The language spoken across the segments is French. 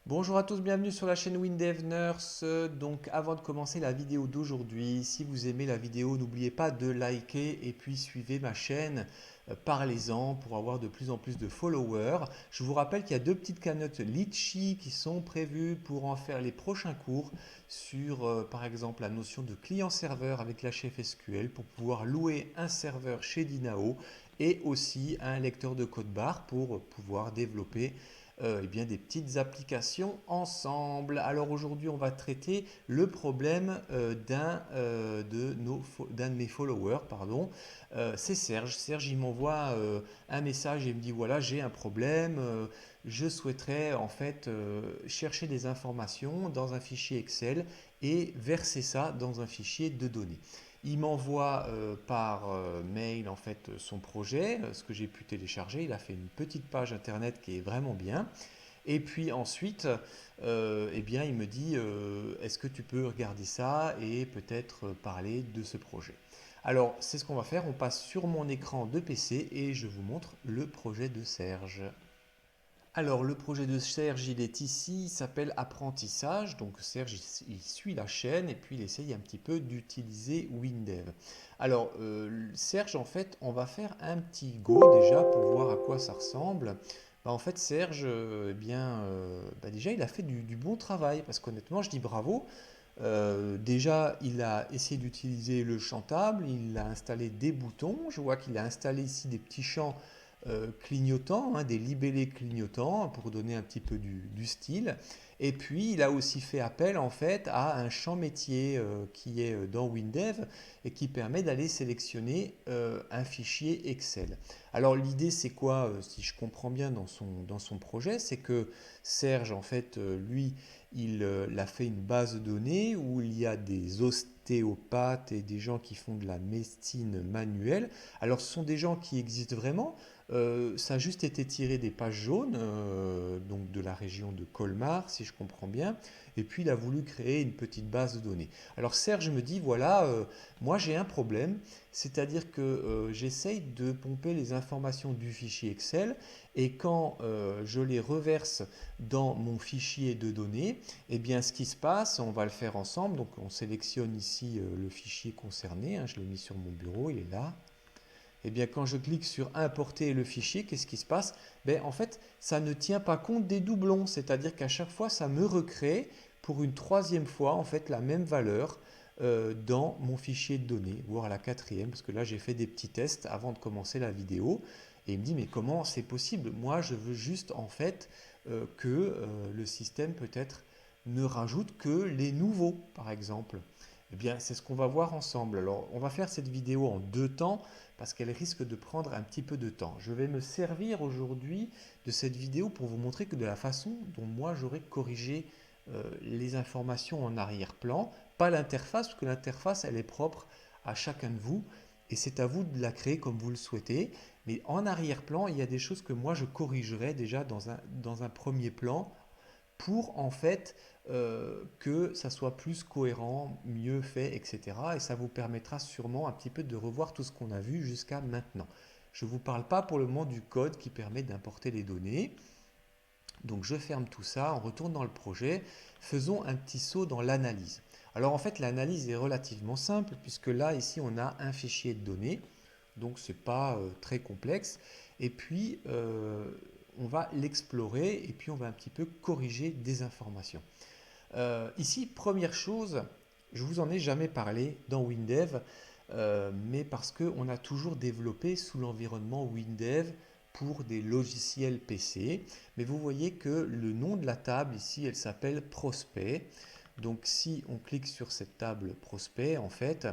Bonjour à tous, bienvenue sur la chaîne WinDev Nurse. Donc avant de commencer la vidéo d'aujourd'hui, si vous aimez la vidéo, n'oubliez pas de liker et puis suivez ma chaîne. Parlez-en pour avoir de plus en plus de followers. Je vous rappelle qu'il y a deux petites cagnottes Litchi qui sont prévues pour en faire les prochains cours sur par exemple la notion de client-serveur avec l'HFSQL pour pouvoir louer un serveur chez Dinao et aussi un lecteur de code barre pour pouvoir développer eh bien, des petites applications ensemble. Alors aujourd'hui, on va traiter le problème d'un de mes followers, pardon. C'est Serge. Serge, il m'envoie un message et il me dit voilà, j'ai un problème. Je souhaiterais en fait chercher des informations dans un fichier Excel et verser ça dans un fichier de données. Il m'envoie par mail en fait son projet, ce que j'ai pu télécharger. Il a fait une petite page internet qui est vraiment bien. Et puis ensuite, eh bien, il me dit est-ce que tu peux regarder ça et peut-être parler de ce projet. Alors, c'est ce qu'on va faire. On passe sur mon écran de PC et je vous montre le projet de Serge. Alors, le projet de Serge, il est ici, il s'appelle Apprentissage. Donc, Serge, il suit la chaîne et puis il essaye un petit peu d'utiliser WinDev. Alors, Serge, en fait, on va faire un petit go déjà pour voir à quoi ça ressemble. En fait, Serge, eh bien, déjà, il a fait du bon travail parce qu'honnêtement, je dis bravo. Déjà, il a essayé d'utiliser le chantable, il a installé des boutons. Je vois qu'il a installé ici des petits champs clignotants, hein, des libellés clignotants pour donner un petit peu du style. Et puis, il a aussi fait appel en fait à un champ métier qui est dans WinDev et qui permet d'aller sélectionner un fichier Excel. Alors, l'idée, c'est quoi, si je comprends bien dans son projet, c'est que Serge, en fait, lui, il a fait une base de données où il y a des ostéopathes et des gens qui font de la médecine manuelle. Alors, ce sont des gens qui existent vraiment. Ça a juste été tiré des pages jaunes, donc de la région de Colmar, si je comprends bien. Et puis, il a voulu créer une petite base de données. Alors, Serge me dit, voilà, moi j'ai un problème, c'est-à-dire que j'essaye de pomper les informations du fichier Excel et quand je les reverse dans mon fichier de données, eh bien, ce qui se passe, on va le faire ensemble. Donc, on sélectionne ici le fichier concerné, hein, je l'ai mis sur mon bureau, il est là. Eh bien, quand je clique sur importer le fichier, qu'est-ce qui se passe? Ben, en fait, ça ne tient pas compte des doublons, c'est-à-dire qu'à chaque fois, ça me recrée pour une troisième fois en fait la même valeur dans mon fichier de données, voire la quatrième, parce que là, j'ai fait des petits tests avant de commencer la vidéo. Et il me dit, mais comment c'est possible? Moi, je veux juste en fait que le système peut-être ne rajoute que les nouveaux, par exemple. Eh bien, c'est ce qu'on va voir ensemble. Alors, on va faire cette vidéo en deux temps parce qu'elle risque de prendre un petit peu de temps. Je vais me servir aujourd'hui de cette vidéo pour vous montrer que de la façon dont moi j'aurais corrigé les informations en arrière-plan, pas l'interface, parce que l'interface elle est propre à chacun de vous et c'est à vous de la créer comme vous le souhaitez. Mais en arrière-plan, il y a des choses que moi je corrigerai déjà dans un premier plan pour en fait que ça soit plus cohérent, mieux fait, etc. Et ça vous permettra sûrement un petit peu de revoir tout ce qu'on a vu jusqu'à maintenant. Je ne vous parle pas pour le moment du code qui permet d'importer les données. Donc je ferme tout ça, on retourne dans le projet. Faisons un petit saut dans l'analyse. Alors en fait l'analyse est relativement simple puisque là ici on a un fichier de données. Donc ce n'est pas très complexe. Et puis on va l'explorer et puis on va un petit peu corriger des informations. Ici, première chose, je vous en ai jamais parlé dans WinDev, mais parce qu'on a toujours développé sous l'environnement WinDev pour des logiciels PC. Mais vous voyez que le nom de la table ici, elle s'appelle Prospect. Donc si on clique sur cette table Prospect, en fait,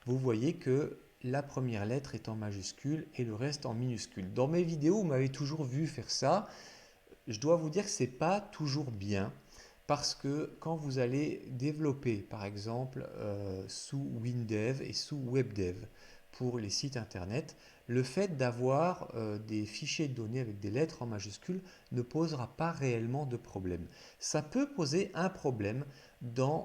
vous voyez que la première lettre est en majuscule et le reste en minuscule. Dans mes vidéos, vous m'avez toujours vu faire ça. Je dois vous dire que ce n'est pas toujours bien. Parce que quand vous allez développer, par exemple, sous WinDev et sous WebDev pour les sites internet, le fait d'avoir des fichiers de données avec des lettres en majuscules ne posera pas réellement de problème. Ça peut poser un problème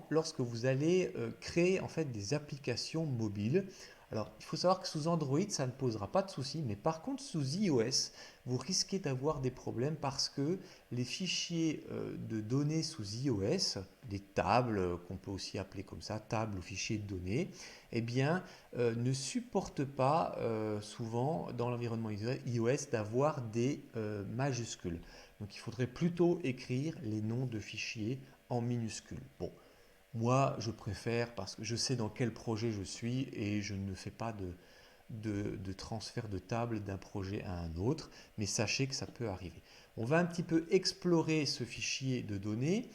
lorsque vous allez créer en fait des applications mobiles. Alors, il faut savoir que sous Android, ça ne posera pas de souci, mais par contre, sous iOS, vous risquez d'avoir des problèmes parce que les fichiers de données sous iOS, des tables, qu'on peut aussi appeler comme ça, tables ou fichiers de données, eh bien, ne supportent pas souvent dans l'environnement iOS d'avoir des majuscules. Donc, il faudrait plutôt écrire les noms de fichiers en minuscules. Bon, moi, je préfère parce que je sais dans quel projet je suis et je ne fais pas de transfert de table d'un projet à un autre, mais sachez que ça peut arriver. On va un petit peu explorer ce fichier de données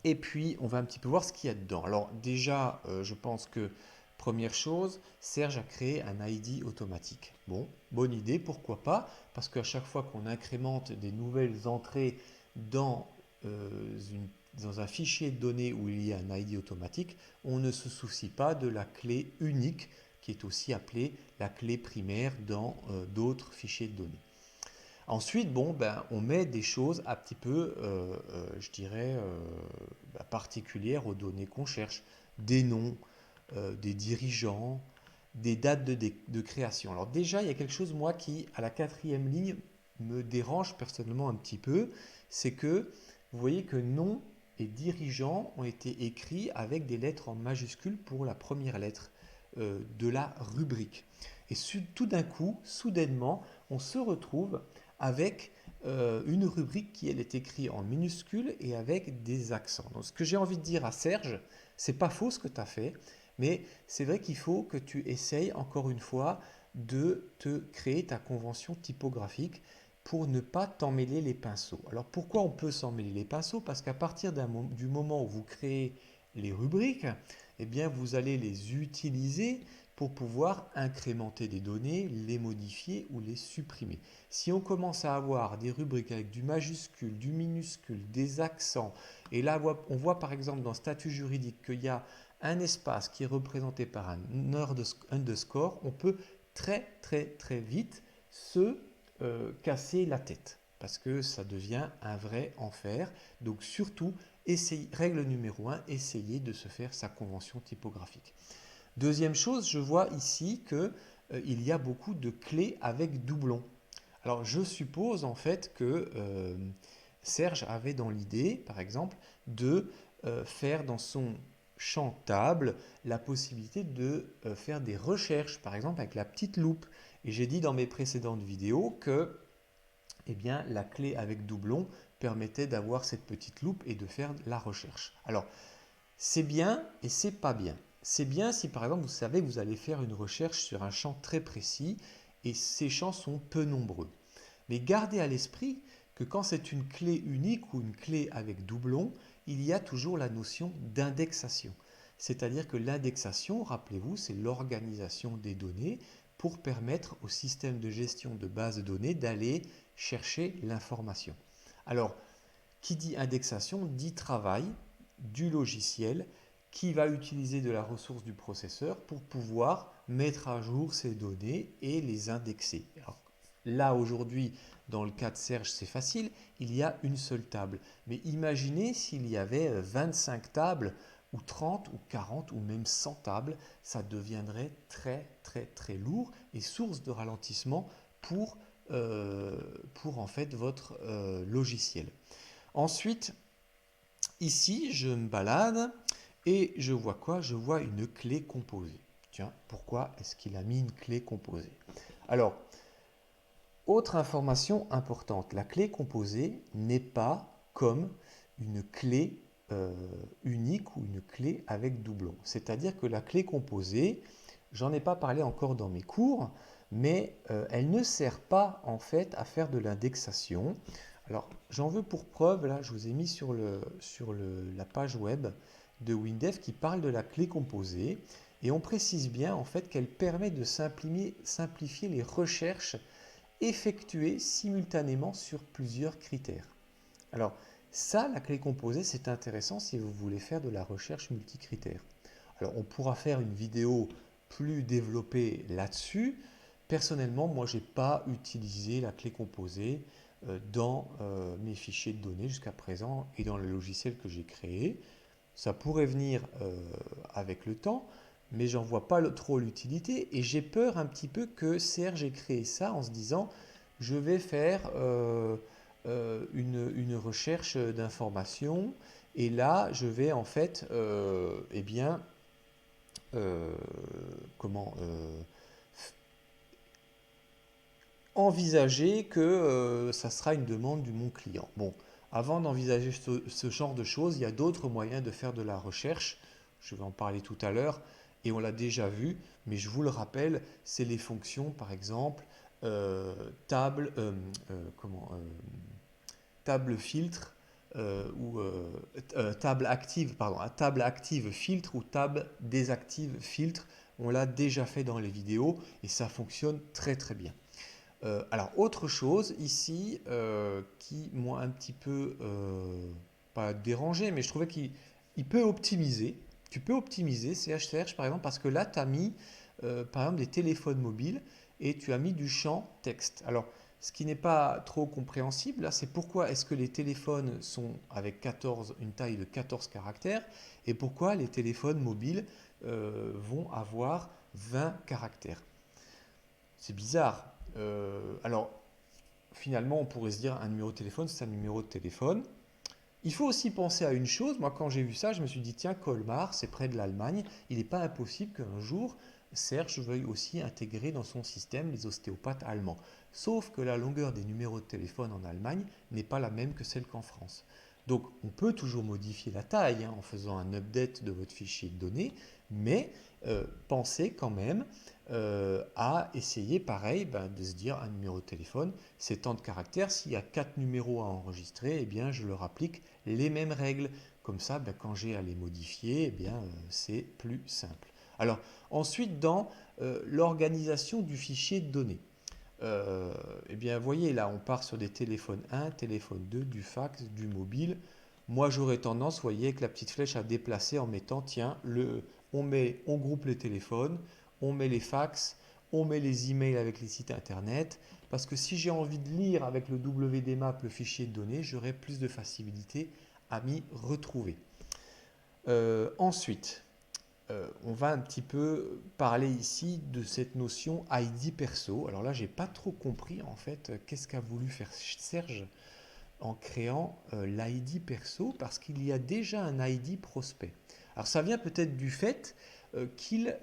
et puis on va un petit peu voir ce qu'il y a dedans. Alors déjà, je pense que première chose, Serge a créé un ID automatique. Bon, bonne idée, pourquoi pas? Parce qu'à chaque fois qu'on incrémente des nouvelles entrées dans, dans un fichier de données où il y a un ID automatique, on ne se soucie pas de la clé unique qui est aussi appelée la clé primaire dans d'autres fichiers de données. Ensuite, bon, ben, on met des choses un petit peu, je dirais, particulières aux données qu'on cherche. Des noms, des dirigeants, des dates de création. Alors déjà, il y a quelque chose, moi, qui, à la quatrième ligne, me dérange personnellement un petit peu. C'est que vous voyez que nom et dirigeant ont été écrits avec des lettres en majuscules pour la première lettre de la rubrique. Et tout d'un coup, soudainement, on se retrouve avec une rubrique qui elle est écrite en minuscules et avec des accents. Donc ce que j'ai envie de dire à Serge, c'est pas faux ce que tu as fait, mais c'est vrai qu'il faut que tu essayes encore une fois de te créer ta convention typographique pour ne pas t'emmêler les pinceaux. Alors pourquoi on peut s'emmêler les pinceaux? Parce qu'à partir du moment où vous créez les rubriques, eh bien vous allez les utiliser pour pouvoir incrémenter des données, les modifier ou les supprimer. Si on commence à avoir des rubriques avec du majuscule, du minuscule, des accents, et là on voit par exemple dans statut juridique qu'il y a un espace qui est représenté par un underscore, on peut très vite se casser la tête parce que ça devient un vrai enfer. Donc surtout, règle numéro 1, essayez de se faire sa convention typographique. Deuxième chose, je vois ici que il y a beaucoup de clés avec doublons. Alors je suppose en fait que Serge avait dans l'idée, par exemple, de faire dans son champ table la possibilité de faire des recherches, par exemple avec la petite loupe. Et j'ai dit dans mes précédentes vidéos que eh bien, la clé avec doublon permettait d'avoir cette petite loupe et de faire la recherche. Alors, c'est bien et c'est pas bien. C'est bien si par exemple vous savez que vous allez faire une recherche sur un champ très précis et ces champs sont peu nombreux. Mais gardez à l'esprit que quand c'est une clé unique ou une clé avec doublon, il y a toujours la notion d'indexation. C'est-à-dire que l'indexation, rappelez-vous, c'est l'organisation des données pour permettre au système de gestion de base de données d'aller chercher l'information. Alors, qui dit indexation dit travail du logiciel qui va utiliser de la ressource du processeur pour pouvoir mettre à jour ces données et les indexer. Alors, là, aujourd'hui, dans le cas de Serge, c'est facile, il y a une seule table. Mais imaginez s'il y avait 25 tables, ou 30, ou 40, ou même 100 tables, ça deviendrait très lourd et source de ralentissement pour en fait votre logiciel. Ensuite, ici, je me balade et je vois quoi? Je vois une clé composée. Tiens, pourquoi est-ce qu'il a mis une clé composée? Alors, autre information importante, la clé composée n'est pas comme une clé unique ou une clé avec doublon. C'est-à-dire que la clé composée, j'en ai pas parlé encore dans mes cours, mais elle ne sert pas en fait à faire de l'indexation. Alors j'en veux pour preuve, là je vous ai mis sur la page web de Windev qui parle de la clé composée et on précise bien en fait qu'elle permet de simplifier les recherches effectuées simultanément sur plusieurs critères. Alors ça, la clé composée, c'est intéressant si vous voulez faire de la recherche multicritère. Alors on pourra faire une vidéo plus développée là-dessus. Personnellement, moi, je n'ai pas utilisé la clé composée dans mes fichiers de données jusqu'à présent et dans le logiciel que j'ai créé. Ça pourrait venir avec le temps, mais j'en vois pas trop l'utilité et j'ai peur un petit peu que Serge ait créé ça en se disant je vais faire une recherche d'informations et là je vais en fait eh bien euh, comment envisager que ça sera une demande du mon client. Bon, avant d'envisager ce genre de choses, il y a d'autres moyens de faire de la recherche. Je vais en parler tout à l'heure et on l'a déjà vu, mais je vous le rappelle, c'est les fonctions, par exemple, euh, table, comment, table filtre ou table active, pardon, table active filtre ou table désactive filtre. On l'a déjà fait dans les vidéos et ça fonctionne très très bien. Alors, autre chose ici qui m'a un petit peu, pas dérangé, mais je trouvais qu'il peut optimiser. Tu peux optimiser CH par exemple parce que là, tu as mis par exemple des téléphones mobiles et tu as mis du champ texte. Alors, ce qui n'est pas trop compréhensible, là, c'est pourquoi est-ce que les téléphones sont avec 14, une taille de 14 caractères et pourquoi les téléphones mobiles vont avoir 20 caractères. C'est bizarre. Alors, finalement, on pourrait se dire un numéro de téléphone, c'est un numéro de téléphone. Il faut aussi penser à une chose. Moi, quand j'ai vu ça, je me suis dit, tiens, Colmar, c'est près de l'Allemagne. Il n'est pas impossible qu'un jour, Serge veuille aussi intégrer dans son système les ostéopathes allemands. Sauf que la longueur des numéros de téléphone en Allemagne n'est pas la même que celle qu'en France. Donc, on peut toujours modifier la taille en faisant un update de votre fichier de données, mais pensez quand même à essayer, pareil, de se dire un numéro de téléphone, c'est tant de caractères. S'il y a 4 numéros à enregistrer, eh bien, je leur applique les mêmes règles. Comme ça, quand j'ai à les modifier, eh bien, c'est plus simple. Alors, ensuite, dans l'organisation du fichier de données. Eh bien, vous voyez, là, on part sur des téléphones 1, téléphone 2, du fax, du mobile. Moi, j'aurais tendance, vous voyez, avec la petite flèche à déplacer en mettant, tiens, on groupe les téléphones, on met les fax, on met les emails avec les sites internet. Parce que si j'ai envie de lire avec le WDMap le fichier de données, j'aurai plus de facilité à m'y retrouver. Ensuite, on va un petit peu parler ici de cette notion ID perso. Alors là, j'ai pas trop compris en fait qu'est-ce qu'a voulu faire Serge en créant l'ID perso parce qu'il y a déjà un ID prospect. Alors ça vient peut-être du fait qu'il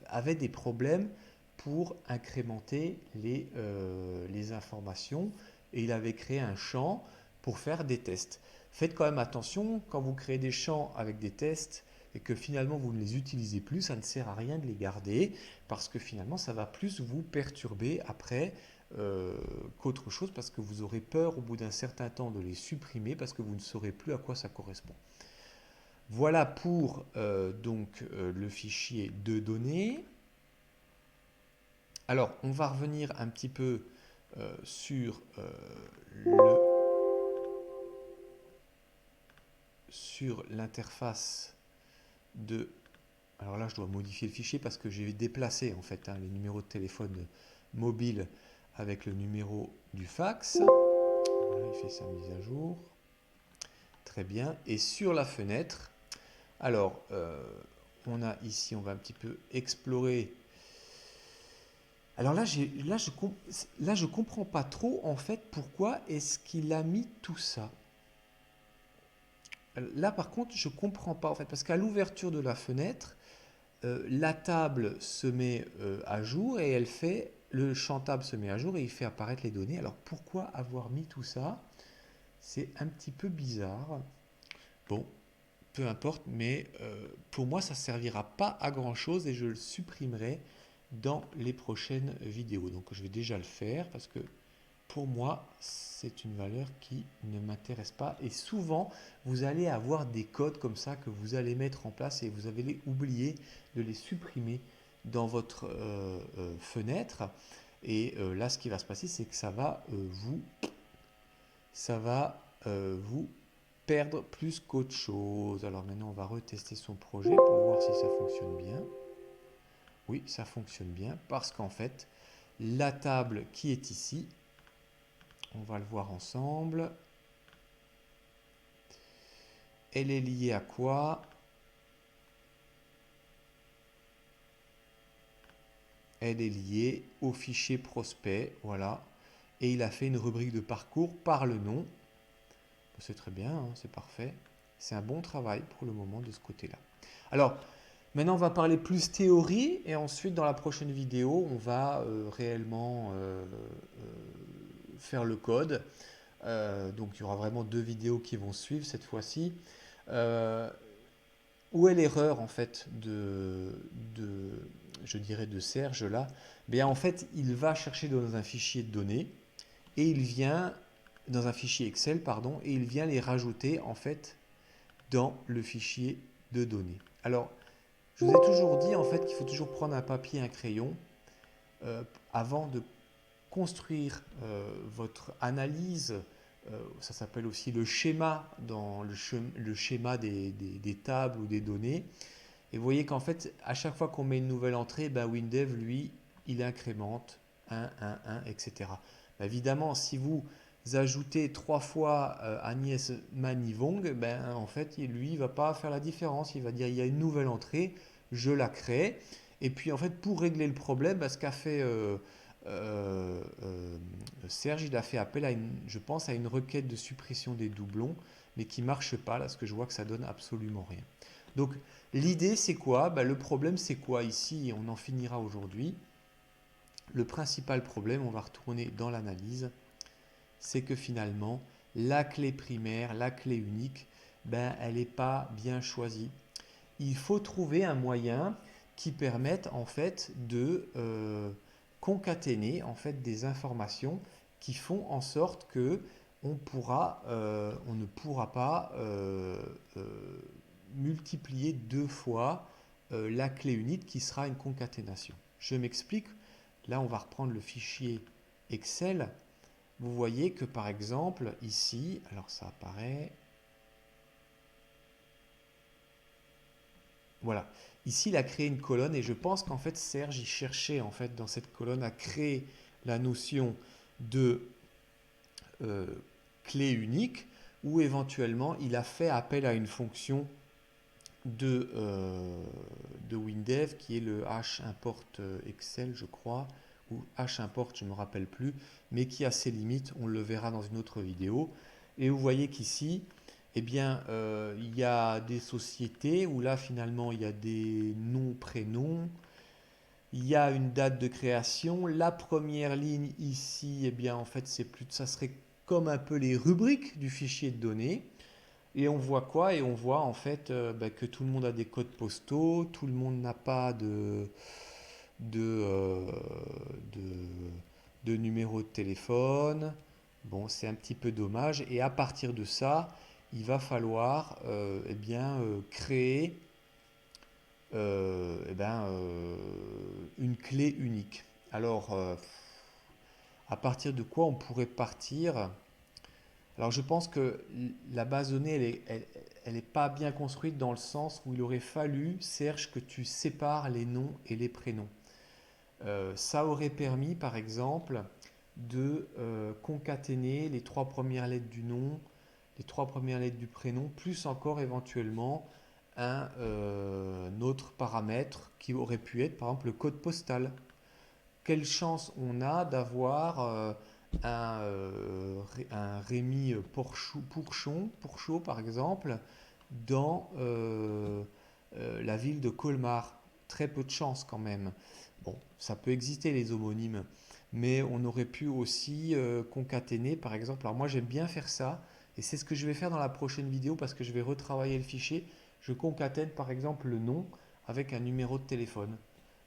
avait des problèmes pour incrémenter les informations et il avait créé un champ pour faire des tests. Faites quand même attention quand vous créez des champs avec des tests et que finalement vous ne les utilisez plus, ça ne sert à rien de les garder parce que finalement ça va plus vous perturber après qu'autre chose parce que vous aurez peur au bout d'un certain temps de les supprimer parce que vous ne saurez plus à quoi ça correspond. Voilà pour le fichier de données. Alors, on va revenir un petit peu sur l'interface de... Alors là, je dois modifier le fichier parce que j'ai déplacé en fait les numéros de téléphone mobile avec le numéro du fax. Voilà, il fait sa mise à jour. Très bien. Et sur la fenêtre, alors, on a ici, on va un petit peu explorer. Alors là, je comprends pas trop en fait pourquoi est-ce qu'il a mis tout ça. Là, par contre, je comprends pas en fait parce qu'à l'ouverture de la fenêtre, la table se met à jour et le champ table se met à jour et il fait apparaître les données. Alors pourquoi avoir mis tout ça? C'est un petit peu bizarre. Bon, peu importe, mais pour moi, ça ne servira pas à grand chose et je le supprimerai dans les prochaines vidéos. Donc je vais déjà le faire parce que pour moi, c'est une valeur qui ne m'intéresse pas. Et souvent, vous allez avoir des codes comme ça que vous allez mettre en place et vous allez oublier de les supprimer dans votre fenêtre. Et là, ce qui va se passer, c'est que ça va vous perdre plus qu'autre chose. Alors maintenant, on va retester son projet pour voir si ça fonctionne bien. Oui, ça fonctionne bien parce qu'en fait, la table qui est ici, on va le voir ensemble. Elle est liée à quoi? elle est liée au fichier prospect, voilà. Et il a fait une rubrique de parcours par le nom. C'est très bien, hein, c'est parfait. C'est un bon travail pour le moment de ce côté-là. Alors, maintenant on va parler plus théorie et ensuite dans la prochaine vidéo, on va réellement faire le code. Donc il y aura vraiment 2 vidéos qui vont suivre cette fois-ci. Euh, où est l'erreur en fait je dirais de Serge là? Bien en fait, il va chercher dans un fichier de données et il vient dans un fichier Excel, pardon, et il vient les rajouter en fait dans le fichier de données. Alors, je vous ai toujours dit en fait qu'il faut toujours prendre un papier et un crayon avant de construire votre analyse. Ça s'appelle aussi le schéma dans le schéma des tables ou des données. Et vous voyez qu'en fait, à chaque fois qu'on met une nouvelle entrée, ben WinDev, lui, il incrémente 1, 1, 1, etc. Ben évidemment, si vous ajoutez 3 fois Agnès Manivong, ben en fait, lui, il ne va pas faire la différence. Il va dire, il y a une nouvelle entrée, je la crée. Et puis, en fait, pour régler le problème, ben, ce qu'a fait euh, euh, Serge, il a fait appel à je pense, à une requête de suppression des doublons, mais qui ne marche pas, là, parce que je vois que ça donne absolument rien. Donc, l'idée, c'est quoi? Ben, le problème, c'est quoi ici? On en finira aujourd'hui. Le principal problème, on va retourner dans l'analyse, c'est que finalement, la clé primaire, la clé unique, ben, elle n'est pas bien choisie. Il faut trouver un moyen qui permette en fait de concaténer en fait des informations qui font en sorte que on ne pourra pas multiplier 2 fois la clé unique qui sera une concaténation. Je m'explique. Là, on va reprendre le fichier Excel. Vous voyez que par exemple ici, alors ça apparaît, voilà. Ici, il a créé une colonne et je pense qu'en fait Serge, il cherchait en fait dans cette colonne à créer la notion de euh, clé unique ou éventuellement il a fait appel à une fonction de WinDev qui est le himport Excel, je crois, ou himport, je ne me rappelle plus, mais qui a ses limites, on le verra dans une autre vidéo. Et vous voyez qu'ici, eh bien, il y a des sociétés où là, finalement, il y a des noms, prénoms, il y a une date de création. La première ligne ici, eh bien, en fait, ça serait comme un peu les rubriques du fichier de données. Et on voit quoi? Et on voit en fait bah, que tout le monde a des codes postaux, tout le monde n'a pas de, euh, de numéro de téléphone. Bon, c'est un petit peu dommage. Et à partir de ça, il va falloir eh bien, créer une clé unique. Alors, à partir de quoi on pourrait partir? Alors je pense que la base de données, elle est pas bien construite dans le sens où il aurait fallu, Serge, que tu sépares les noms et les prénoms. Ça aurait permis, par exemple, de concaténer les 3 premières lettres du nom, les 3 premières lettres du prénom, plus encore éventuellement un autre paramètre qui aurait pu être, par exemple, le code postal. Quelle chance on a d'avoir un Rémi Pourchaud, par exemple, dans la ville de Colmar. Très peu de chance quand même. Bon, ça peut exister les homonymes, mais on aurait pu aussi concaténer, par exemple. Alors moi j'aime bien faire ça, et c'est ce que je vais faire dans la prochaine vidéo parce que je vais retravailler le fichier. Je concatène par exemple le nom avec un numéro de téléphone.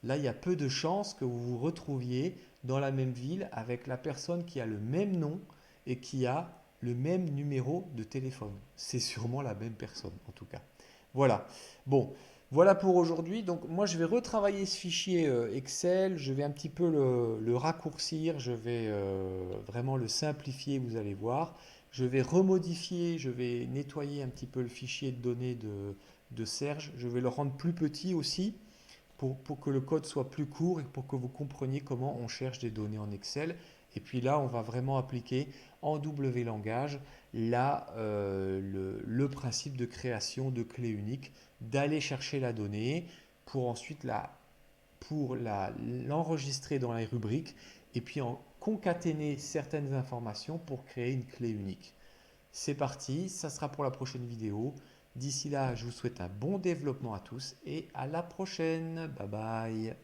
Là, il y a peu de chances que vous vous retrouviez dans la même ville avec la personne qui a le même nom et qui a le même numéro de téléphone. C'est sûrement la même personne, en tout cas. Voilà. Bon, voilà pour aujourd'hui. Donc, moi, je vais retravailler ce fichier Excel. Je vais un petit peu le raccourcir. Je vais vraiment le simplifier, vous allez voir. Je vais remodifier, je vais nettoyer un petit peu le fichier de données de Serge. Je vais le rendre plus petit aussi pour que le code soit plus court et pour que vous compreniez comment on cherche des données en Excel. Et puis là, on va vraiment appliquer en W langage le principe de création de clé unique, d'aller chercher la donnée pour ensuite la pour l'enregistrer dans les rubriques et puis en concaténer certaines informations pour créer une clé unique. C'est parti, ça sera pour la prochaine vidéo. D'ici là, je vous souhaite un bon développement à tous et à la prochaine. Bye bye.